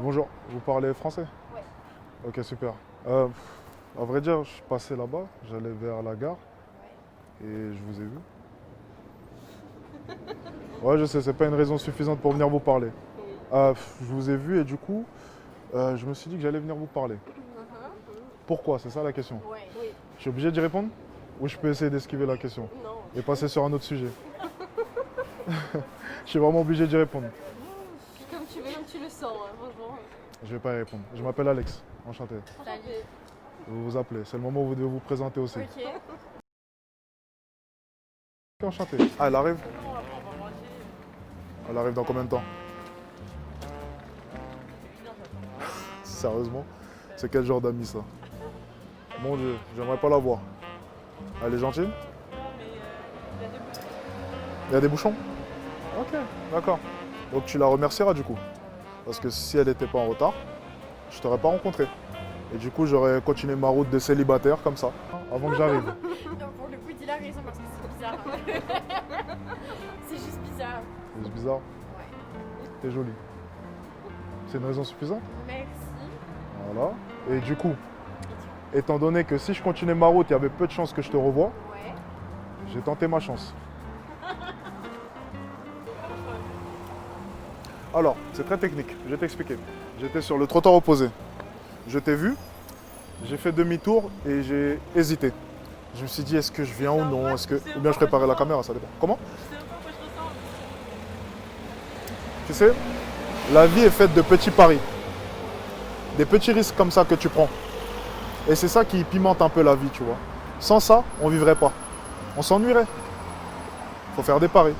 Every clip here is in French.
Bonjour, vous parlez français? Ouais. Ok, super. À vrai dire, je passais là-bas, j'allais vers la gare et je vous ai vu. Ouais, je sais, c'est pas une raison suffisante pour venir vous parler. Je vous ai vu et du coup, je me suis dit que j'allais venir vous parler. Pourquoi? C'est ça la question. Ouais. Oui. Je suis obligé d'y répondre? Ou je peux essayer d'esquiver la question Non. et passer sur un autre sujet? Je suis vraiment obligé d'y répondre. Comme tu veux, comme tu le sens, hein, franchement. Je vais pas y répondre. Je m'appelle Alex, enchanté. Salut. Vous vous appelez, c'est le moment où vous devez vous présenter aussi. Ok. Enchanté. Ah, elle arrive? Elle arrive dans combien de temps? Sérieusement? C'est quel genre d'amis ça? Mon Dieu, j'aimerais pas la voir. Elle est gentille? Il y a des bouchons? Ok, d'accord. Donc tu la remercieras du coup. Parce que si elle n'était pas en retard, je t'aurais pas rencontré. Et du coup, j'aurais continué ma route de célibataire comme ça, avant que j'arrive. Non, pour le coup, dis la raison parce que c'est bizarre. C'est juste bizarre. C'est juste bizarre. Ouais. T'es jolie. C'est une raison suffisante? Merci. Voilà. Et du coup, étant donné que si je continuais ma route, il y avait peu de chances que je te revoie, Ouais. j'ai tenté ma chance. Alors, c'est très technique, je vais t'expliquer. J'étais sur le trottoir opposé. Je t'ai vu, j'ai fait demi-tour et j'ai hésité. Je me suis dit, est-ce que je viens ou non? Ou bien je préparais la caméra, ça dépend. Comment? Tu sais, la vie est faite de petits paris. Des petits risques comme ça que tu prends. Et c'est ça qui pimente un peu la vie, tu vois. Sans ça, on vivrait pas. On s'ennuierait. Faut faire des paris.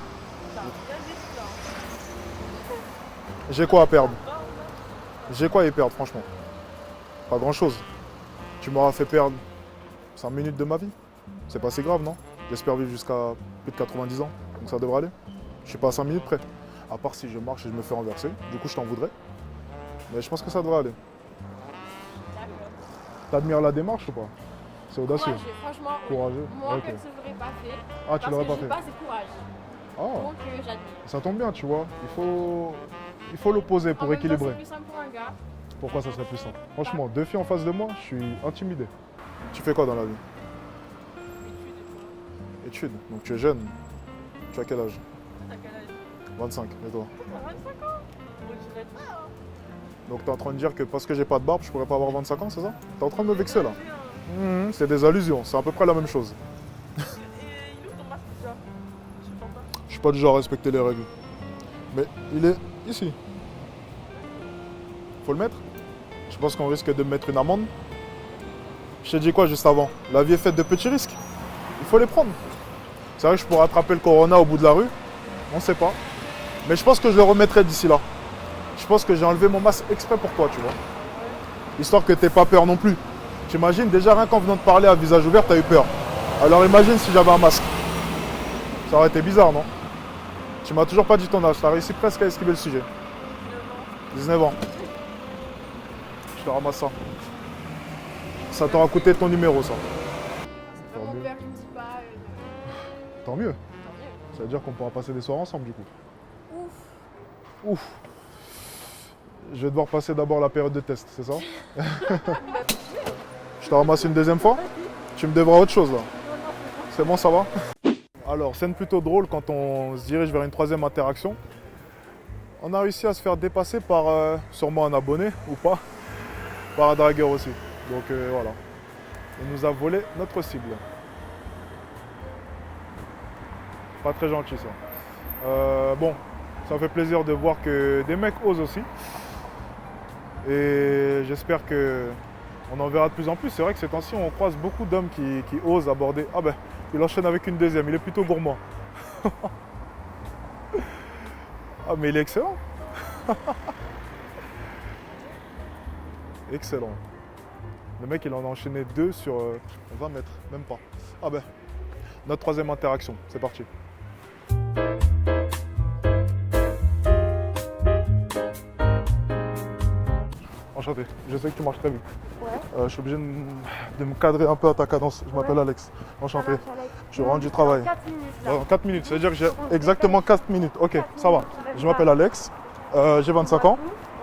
J'ai quoi à perdre? J'ai quoi à y perdre, franchement? Pas grand-chose. Tu m'auras fait perdre 5 minutes de ma vie. C'est pas si grave, non? J'espère vivre jusqu'à plus de 90 ans, donc ça devrait aller. Je suis pas à 5 minutes près. À part si je marche et je me fais renverser, du coup je t'en voudrais. Mais je pense que ça devrait aller. T'admires la démarche ou pas? C'est audacieux. Courageux, franchement. Oui. Courageux. Moi, Ok. perso, je l'aurais pas fait. Ah, tu l'aurais pas Parce que fait? j'ai pas assez courage. Ah, Donc, j'admire. ça tombe bien, tu vois. Il faut l'opposer pour En même temps, équilibrer. c'est plus simple pour un gars. Pourquoi ça serait plus simple? Franchement, deux filles en face de moi, je suis intimidé. Tu fais quoi dans la vie? Études. Donc tu es jeune. Tu as quel âge? 25. Et toi? 25 ans. Moi, je dirais pas. Donc tu es en train de dire que parce que j'ai pas de barbe, je pourrais pas avoir 25 ans, c'est ça? Tu es en train de me vexer là? C'est des allusions, c'est à peu près la même chose. Je suis pas du genre à respecter les règles. Mais il est ici. Faut le mettre? Je pense qu'on risque de me mettre une amende. Je t'ai dit quoi juste avant? La vie est faite de petits risques. Il faut les prendre. C'est vrai que je pourrais attraper le corona au bout de la rue. On sait pas. Mais je pense que je le remettrai d'ici là. Je pense que j'ai enlevé mon masque exprès pour toi, tu vois. Histoire que t'aies pas peur non plus. T'imagines, déjà rien qu'en venant de parler à visage ouvert, t'as eu peur. Alors imagine si j'avais un masque. Ça aurait été bizarre, non? Tu m'as toujours pas dit ton âge, t'as réussi presque à esquiver le sujet. 19 ans. Je te ramasse ça. Ça t'aura coûté ton numéro, ça. C'est pas mon père qui me dit pas. Tant mieux. Tant mieux. Ça veut dire qu'on pourra passer des soirs ensemble, du coup. Ouf. Ouf. Je vais devoir passer d'abord la période de test, c'est ça? Je te ramasse une deuxième fois? Tu me devras autre chose, là. C'est bon, ça va? Alors, scène plutôt drôle quand on se dirige vers une troisième interaction. On a réussi à se faire dépasser par sûrement un abonné, ou pas, par un dragueur aussi. Donc voilà. Il nous a volé notre cible. Pas très gentil ça. Bon, ça fait plaisir de voir que des mecs osent aussi. Et j'espère qu'on en verra de plus en plus. C'est vrai que ces temps-ci, on croise beaucoup d'hommes qui osent aborder. Ah ben, il enchaîne avec une deuxième, il est plutôt gourmand. Ah mais il est excellent. Excellent. Le mec, il en a enchaîné 2 sur 20 mètres, même pas. Ah ben, notre troisième interaction, c'est parti. Enchanté, je sais que tu marches très vite. Ouais. Je suis obligé de me cadrer un peu à ta cadence. Je m'appelle Alex. Enchanté. Ça marche, Alex. Je rentre du travail. 4 minutes là. Dans 4 minutes, c'est-à-dire que j'ai exactement 4 minutes. Ok, ça va. Je m'appelle Alex, j'ai 25 ans.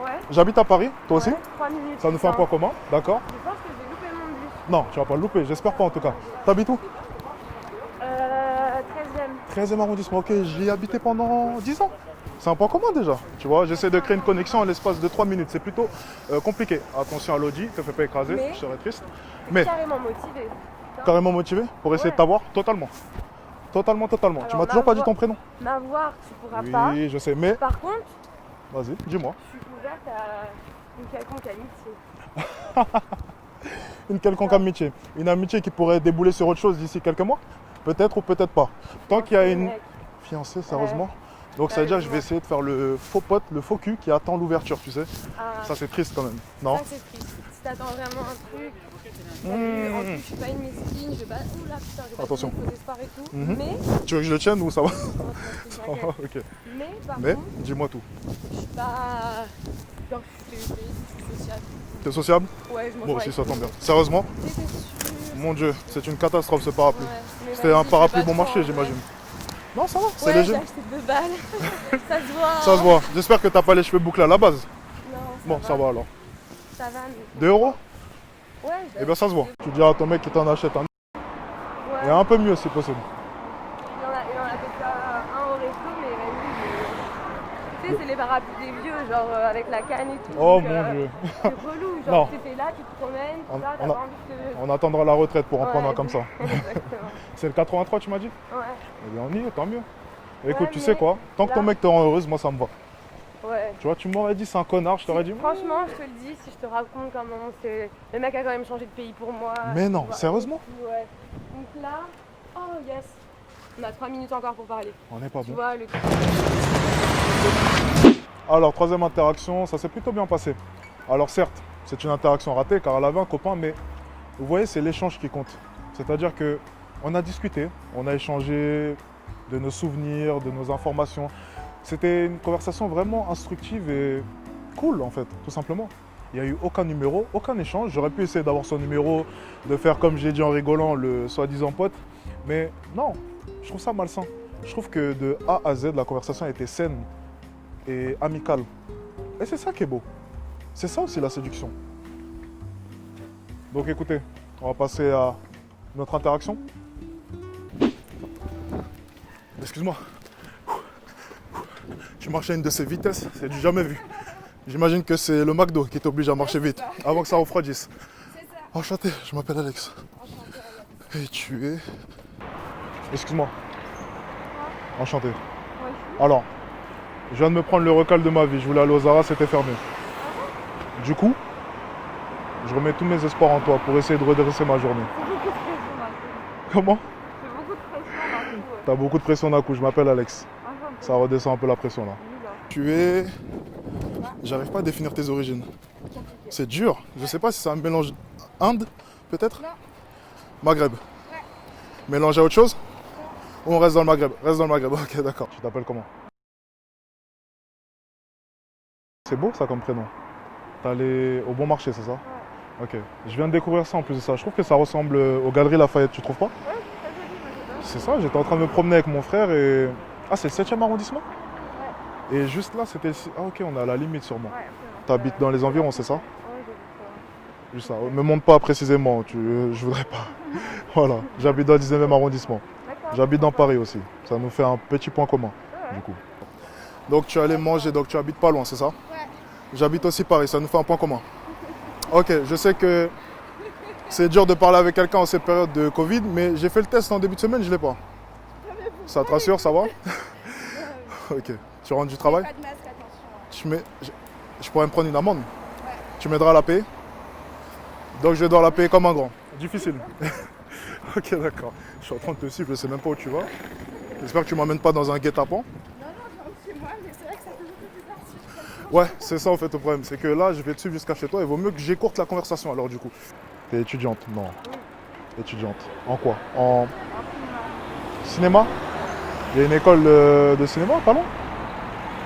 Ouais. J'habite à Paris, toi aussi? 3 minutes. Ça nous fait un point commun, d'accord? Je pense que j'ai loupé mon bus. Non, tu vas pas le louper, j'espère pas en tout cas. T'habites où? 13e. 13e arrondissement, ok, j'y ai habité pendant 10 ans. C'est un point commun déjà, tu vois, j'essaie de créer une connexion en l'espace de 3 minutes, c'est plutôt compliqué. Attention à l'audi, te fais pas écraser, Mais- je serais triste. Je Mais suis carrément motivée. carrément motivé pour essayer de Ouais. t'avoir? Totalement. Totalement. Tu Alors, m'as toujours pas dit ton prénom? M'avoir, tu pourras pas. Oui, je sais, mais Par contre, vas-y, dis-moi. je suis ouverte à une quelconque amitié. Une quelconque amitié. Une amitié qui pourrait débouler sur autre chose d'ici quelques mois? Peut-être ou peut-être pas. Tant qu'il y a une Mec, fiancée, sérieusement. Donc ça veut dire que je vais essayer de faire le faux pote, le faux cul qui attend l'ouverture, tu sais. ah, Ça c'est triste quand même. Non? ça, c'est triste. Si t'attends vraiment un truc. Mmh. En plus, je suis pas une mesquine, je vais pas. Oula, putain, j'ai pas Attention. donné faux espoir et tout. Mhm. Mais. Tu veux que je le tienne ou ça va? Oh, Ok. Mais par Mais contre, dis-moi tout. je suis pas. Genre, je suis sociable. T'es sociable? Ouais, je m'en Bon fous aussi avec ça tout tombe le bien. monde. Sérieusement? T'es sûr? Mon dieu, c'est une catastrophe ce parapluie. Ouais, mais C'était vas-y, un je parapluie fais pas bon trop, marché en j'imagine. vrai. Non ça va, c'est Ouais, léger. j'ai acheté 2 balles. Ça se voit. Ça se voit. J'espère que t'as pas les cheveux bouclés à la base. Non, Bon, ça va alors. Ça va, mais. 2 euros? Ouais, Eh bien ça se voit. Tu diras à ton mec qu'il t'en achète un. ouais. Et un peu mieux si possible. Il en a fait un au resto, mais tu sais, c'est les parapluies des vieux, genre avec la canne et tout. Oh donc, mon dieu. C'est relou, Non. genre tu fais là, tu te promènes, On- tout ça, t'as on a- pas envie de. On attendra la retraite pour en Ouais, prendre un comme ça. Exactement. C'est le 83 tu m'as dit? Ouais, Eh bien on y est, tant mieux. Écoute, Ouais, tu sais mais quoi? Tant que ton là- mec te rend heureuse, moi ça me va. ouais. Tu vois, tu m'aurais dit c'est un connard, je t'aurais dit. Franchement, je te le dis, si je te raconte comment c'est. Le mec a quand même changé de pays pour moi. Mais tu non, vois, sérieusement? Ouais. Donc là, oh yes. On a 3 minutes encore pour parler. On n'est pas Tu bon. vois, le. Alors, troisième interaction, ça s'est plutôt bien passé. Alors certes, c'est une interaction ratée car elle avait un copain, mais vous voyez, c'est l'échange qui compte. C'est-à-dire que on a discuté, on a échangé de nos souvenirs, de nos informations. C'était une conversation vraiment instructive et cool en fait, tout simplement. Il n'y a eu aucun numéro, aucun échange. J'aurais pu essayer d'avoir son numéro, de faire comme j'ai dit en rigolant, le soi-disant pote. Mais non, je trouve ça malsain. Je trouve que de A à Z, la conversation était saine et amicale. Et c'est ça qui est beau. C'est ça aussi la séduction. Donc écoutez, on va passer à notre interaction. Excuse-moi. Tu marches à une de ces vitesses, c'est du jamais vu. J'imagine que c'est le McDo qui t'oblige à marcher vite, avant que ça refroidisse. C'est ça. Enchanté, je m'appelle Alex. Et tu es... Excuse-moi. Enchanté. Ouais. Alors, je viens de me prendre le recal de ma vie. Je voulais aller aux Zara, c'était fermé. Du coup, je remets tous mes espoirs en toi pour essayer de redresser ma journée. C'est beaucoup de pression d'un coup. Comment? C'est beaucoup de pression d'un coup. T'as beaucoup de pression d'un coup, je m'appelle Alex. Enfin, Ça redescend un peu la pression là. nul, hein. Tu es... J'arrive pas à définir tes origines. C'est dur. Je sais pas si c'est un mélange Inde, peut-être? Non. Maghreb. Mélange à autre chose? Ou on reste dans le Maghreb? Reste dans le Maghreb, ok d'accord. Tu t'appelles comment? C'est beau ça comme prénom. T'es allé au bon marché, c'est ça? Ok. Je viens de découvrir ça en plus de ça. Je trouve que ça ressemble aux Galeries Lafayette, tu trouves pas? Ouais, c'est très joli, moi j'adore. C'est ça, j'étais en train de me promener avec mon frère et... Ah, c'est le 7e arrondissement? Et juste là, c'était... Ah ok, on est à la limite sûrement. Ouais, absolument. T'habites dans les environs, c'est ça? Ouais, j'ai vu Juste ça. Me montre pas précisément, je voudrais pas. Voilà, j'habite dans le 19e arrondissement. ça. D'accord. J'habite dans Paris aussi. Ça nous fait un petit point commun, Ouais. du coup. Donc tu es allé manger, donc tu habites pas loin, c'est ça? Ouais. J'habite aussi Paris, ça nous fait un point commun. Ok, je sais que c'est dur de parler avec quelqu'un en cette période de Covid, mais j'ai fait le test en début de semaine, je l'ai pas. Ça te rassure, ça va? Ok. Tu rentres du travail? Pas de masque, attention. Je pourrais me prendre une amende. Tu m'aideras à la payer? Donc je vais devoir la payer comme un grand. Difficile. Ok, d'accord. Je suis en train de te suivre, je sais même pas où tu vas. J'espère que tu m'emmènes pas dans un guet-apens. Non, je rentre chez moi, mais c'est vrai que ça fait beaucoup plus bizarre si je prends le temps. Ouais, c'est ça en fait le problème. C'est que là, je vais te suivre jusqu'à chez toi. Il vaut mieux que j'écourte la conversation alors du coup. T'es étudiante? Non. Oui. Étudiante. En quoi? En En cinéma. cinéma? Il y a une école de cinéma, pas loin?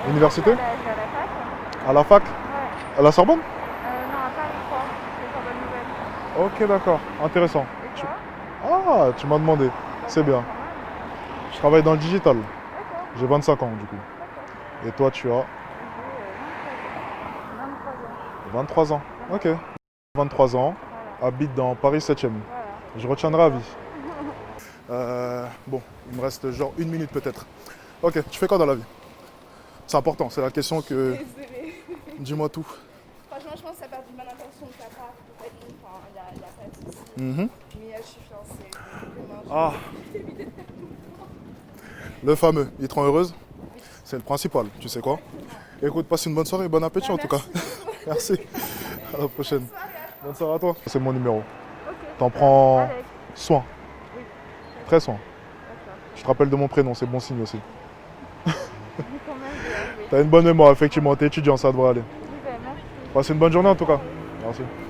Université? Je vais à la fac. À la fac? Ouais. À la Sorbonne? Non, à Paris 3. C'est pas bonne nouvelle. Ok, d'accord. Intéressant. Et toi? Ah, tu m'as demandé. C'est bien. Pas mal. Je travaille dans le digital. D'accord. J'ai 25 ans, du coup. D'accord. Et toi, tu as J'ai 23 ans. 23 ans. Ok. 23 ans. Voilà. Habite dans Paris 7e. Voilà. Je retiendrai à vie. Bon, il me reste genre 1 minute peut-être. Ok, tu fais quoi dans la vie? C'est important, c'est la question que... Désolée. Dis-moi tout. Franchement, je pense que ça part d'une bonne intention de ta part. Enfin, il n'y a pas de souci. Mhm. Mais je suis fiancée. Donc, Ah, le fameux, il te rend heureuse? C'est le principal, tu sais quoi? Écoute, passe une bonne soirée et bon appétit en tout cas. Merci. À la prochaine. Bonne soirée à toi. C'est mon numéro. Ok. T'en prends Alex. soin. Oui. Très soin. D'accord. Je te rappelle de mon prénom, c'est bon signe aussi. Dis quand même de T'as une bonne mémoire, effectivement. T'es étudiant, ça devrait aller. Oui, ben merci. Passe une bonne journée en tout cas. Merci.